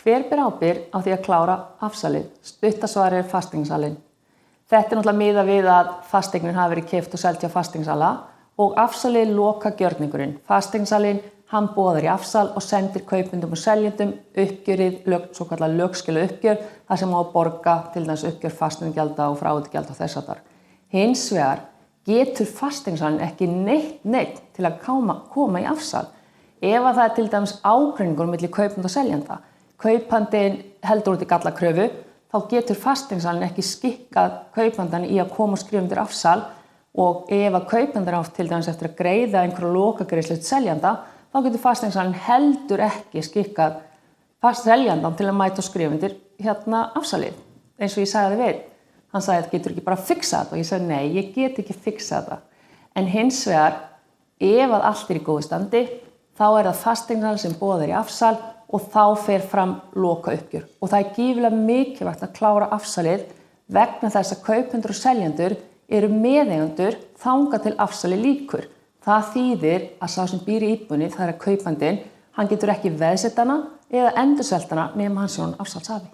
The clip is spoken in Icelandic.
Hver ber ábyrgð á því að klára afsalið? Stutta svarið fasteignasalinn. Þetta náttúrulega miðað við að fasteignin hafi verið keypt og seld hjá fasteignasala og afsalið lokagjörningurinn. Fasteignasalinn, hann boðar í afsal og sendir kaupendum og seljendum uppgjörið, svokallað lögskilu uppgjör, þar sem á að borga til dæmis uppgjör fasteignagjalda og fráveitukjalda og þess háttar. Hins vegar getur fasteignasalinn ekki neitt til að koma í afsal. Ef að það til dæmis ágreiningur milli kaupanda og seljenda, kaupandinn heldur út í gallakröfu, þá getur fasteignasalinn ekki skikkað kaupandann í að koma og skrifa undir afsal og ef að kaupandinn á til dæmis eftir að greiða einhverju lokagreiðslu til seljanda, þá getur fasteignasalinn heldur ekki skikkað seljandann til að mæta og skrifa undir afsalið. Eins og ég sagði við, hann sagði að getur ekki bara fixa þetta og ég sagði nei, ég get ekki fixa þetta. En hins vegar, ef að allt í góðu standi, þá það fasteignasalinn sem boðar í afsal og þá fer fram loka uppgjör. Og það gífurlega mikilvægt að klára afsalið vegna þess að kaupendur og seljendur eru meðeigendur þangað til afsali lýkur. Það þýðir að sá sem býr í íbúðinni, það að kaupandinn, hann getur ekki veðsett hana eða endurselt hana nema hann sé orðinn afsalshafi.